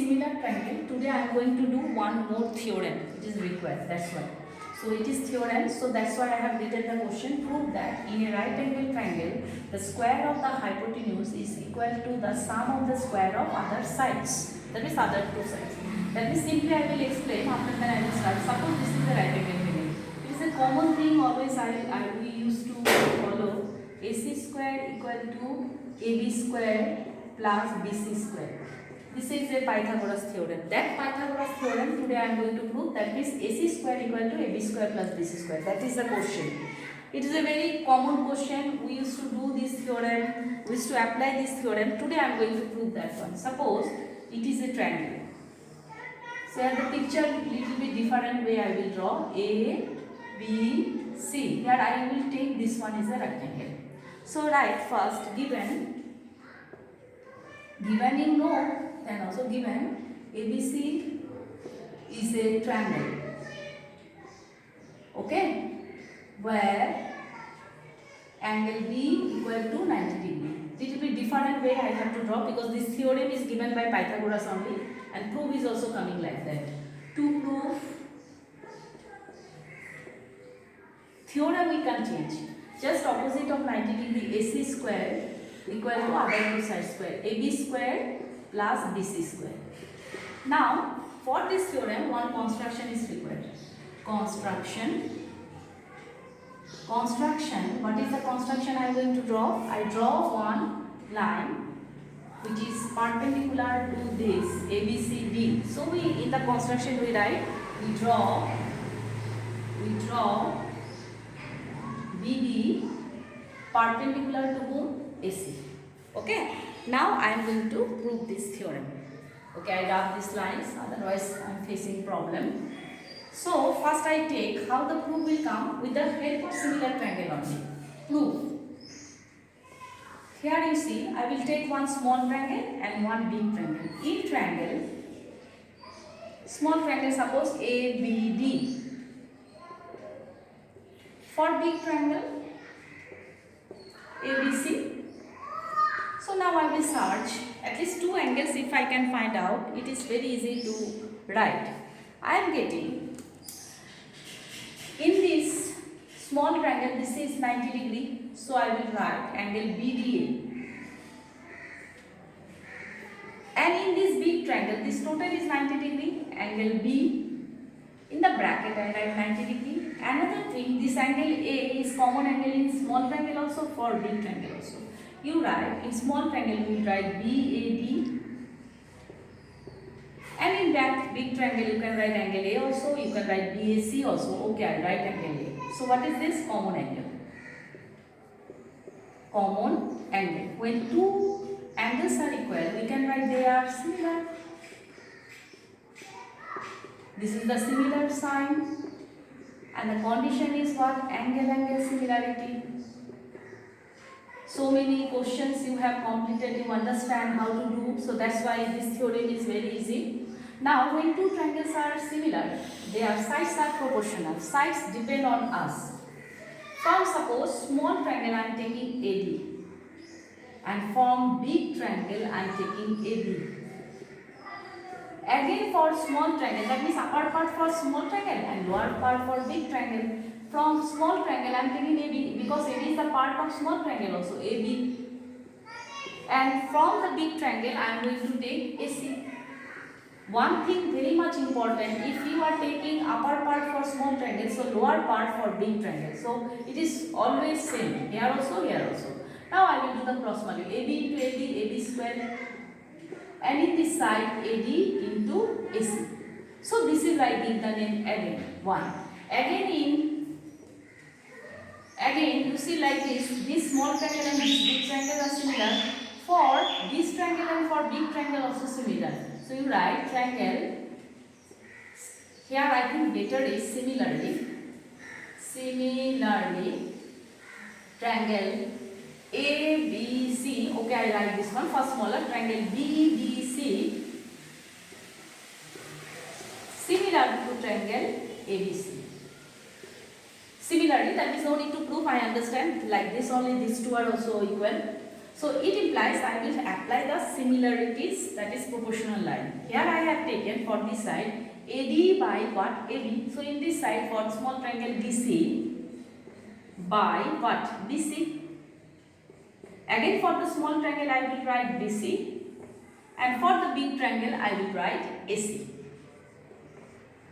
similar triangle. Today I am going to do one more theorem. It is required. That's why. So it is theorem. So that's why I have written the question. Prove that in a right angle triangle, the square of the hypotenuse is equal to the sum of the square of other sides. That means other two sides. That means simply I will explain. After that I will start. Suppose this is the right angle triangle. It is a common thing. Always we used to follow AC square equal to AB square plus BC square. This is a Pythagoras theorem. That Pythagoras theorem today I am going to prove. That means AC square equal to AB square plus BC square. That is the question. It is a very common question. We used to do this theorem. We used to apply this theorem. Today I am going to prove that one. Suppose it is a triangle. So here the picture little bit different way I will draw. A, B, C. Here I will take this one is a rectangle. So write first given you know, then also given ABC is a triangle, okay, where angle B equal to 90 degree. Little bit different way I have to draw because this theorem is given by Pythagoras only and proof is also coming like that. To prove theorem we can change. Just opposite of 90 degree AC square equal to other two sides square. AB square plus BC square. Now for this theorem one construction is required. Construction. What is the construction I am going to draw? I draw one line which is perpendicular to this ABCD. So we in the construction we write we draw BD perpendicular to whom? AC. Okay. Now I am going to prove this theorem. Okay, I draw these lines, otherwise I am facing problem. So first I take how the proof will come with the help of similar triangle only. Proof. Here you see I will take one small triangle and one big triangle. In triangle, small triangle suppose ABD. For big triangle ABC. So now I will search at least two angles if I can find out. It is very easy to write. I am getting in this small triangle this is 90 degree. So I will write angle BDA. And in this big triangle this total is 90 degree. Angle B. In the bracket I write 90 degree. Another thing, this angle A is common angle in small triangle also for big triangle also. You write in small triangle we write BAD, and in that big triangle you can write angle A also, you can write BAC also. Okay, I write angle A. So what is this? Common angle. Common angle. When two angles are equal, we can write they are similar. This is the similar sign. And the condition is what? Angle similarity. So many questions you have completed, you understand how to do. So that's why this theorem is very easy. Now when two triangles are similar, their sides are proportional. Sides depend on us. From suppose small triangle I am taking AD. And from big triangle I am taking AB. Again for small triangle, that means upper part for small triangle and lower part for big triangle. From small triangle I am taking AB because AB is the part of small triangle also, AB. And from the big triangle I am going to take AC. One thing very much important, if you are taking upper part for small triangle, so lower part for big triangle. So it is always same, here also, here also. Now I will do the cross multiply, AB into AB, AB square. And in this side AD into AC. So this is I give the name again 1. Again you see like this small triangle and this big triangle are similar. For this triangle and for big triangle also similar. So you write triangle. Here I think better is similarly. Triangle ABC. Okay, I write this one for smaller. Triangle BBC similar to triangle ABC. Similarly, that is no need to prove. I understand. Like this only, these two are also equal. So it implies I will apply the similarities, that is proportional line. Here I have taken for this side AD by what? AB. So in this side for small triangle BC by what? BC. Again for the small triangle I will write BC, and for the big triangle I will write AC.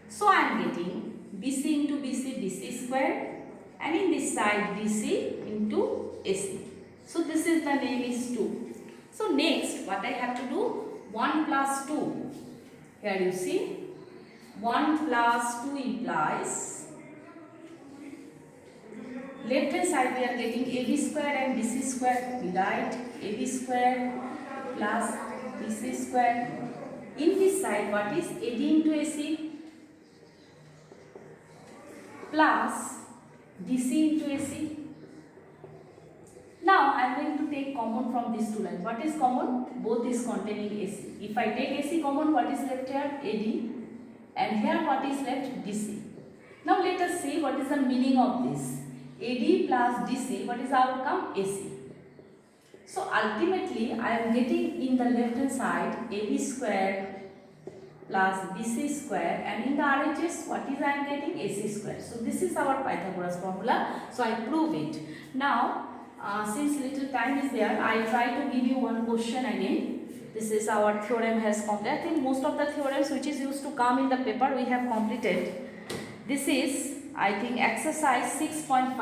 So I am getting BC into BC, BC square, and in this side BC into AC. So this is the name is 2. So next what I have to do? 1 plus 2. Here you see 1 plus 2 implies left hand side we are getting AB square and BC square. We write AB square plus BC square. In this side what is AD into AC plus DC into AC. Now I am going to take common from these two lines. What is common? Both is containing AC. If I take AC common, what is left here? AD. And here what is left? DC. Now let us see what is the meaning of this. AD plus DC, what is the outcome? AC. So ultimately I am getting in the left hand side AB square plus BC square, and in the RHS what is I am getting? AC square. So this is our Pythagoras formula. So I prove it. Now since little time is there, I try to give you one question again. This is our theorem has completed. I think most of the theorems which is used to come in the paper we have completed. This is I think exercise 6.5.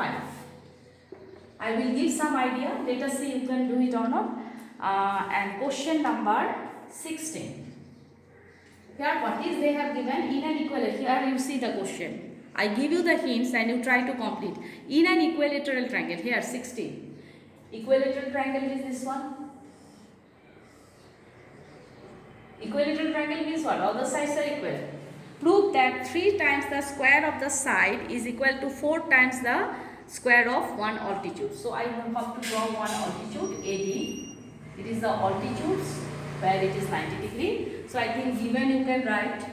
I will give some idea. Let us see you can do it or not. And question number 16. Here what is they have given? In an equilateral. Here you see the question. I give you the hints and you try to complete. In an equilateral triangle. Here 16. Equilateral triangle is this one. Equilateral triangle means what? All the sides are equal. Prove that 3 times the square of the side is equal to 4 times the square of one altitude. So I have to draw one altitude AD. It is the altitudes where it is 90 degree. So I think given you can write.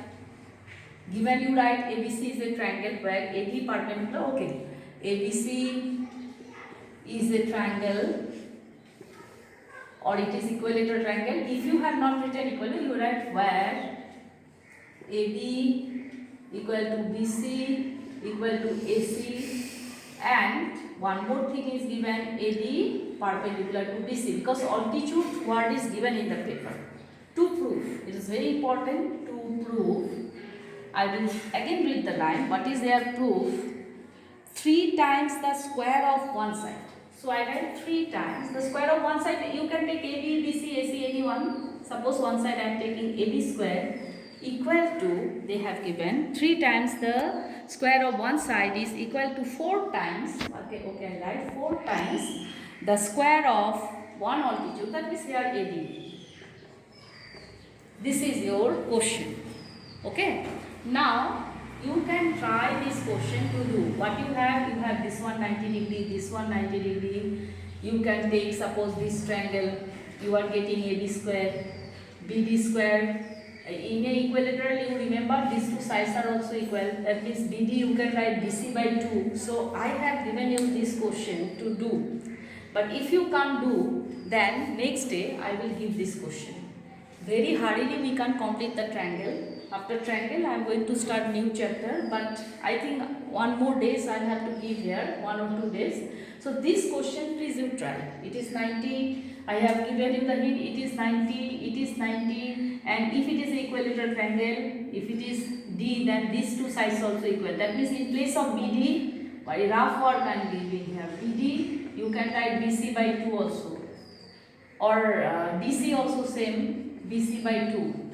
Given you write ABC is a triangle where AD perpendicular. Okay. ABC is a triangle or it is equilateral triangle. If you have not written equilateral, you write where AB equal to BC equal to AC, and one more thing is given AD perpendicular to BC, because altitude word is given in the paper. To prove, it is very important to prove. I will again read the line. What is their proof? 3 times the square of one side. So I write 3 times the square of one side. You can take AB, BC, AC, anyone. Suppose one side I am taking AB square equal to, they have given 3 times the square of one side is equal to 4 times. Okay, I write 4 times the square of one altitude. That is here AD. This is your question. Okay. Now you can try this question to do. What you have this one 90 degree, this one 90 degree. You can take suppose this triangle, you are getting AB square, BD square. In a equilateral you remember these two sides are also equal. That means BD you can write BC by 2. So I have given you this question to do. But if you can't do, then next day I will give this question. Very hurriedly we can complete the triangle. After triangle I am going to start new chapter, but I think one more days I have to give here, 1 or 2 days. So this question please you try. It is 90, I have given you the hint, it is 90, it is 90, and if it is equilateral triangle, if it is D, then these two sides also equal. That means in place of BD, very rough work I am giving here. BD, you can write BC by 2 also, or BC also same, BC by 2.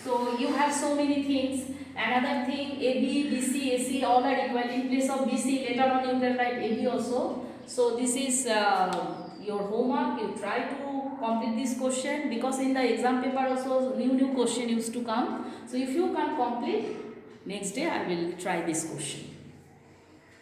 So you have so many things. Another thing, AB, BC, AC all are equal. In place of BC, later on you can write AB also. So this is your homework. You try to complete this question, because in the exam paper also new question used to come. So if you can't complete, next day I will try this question.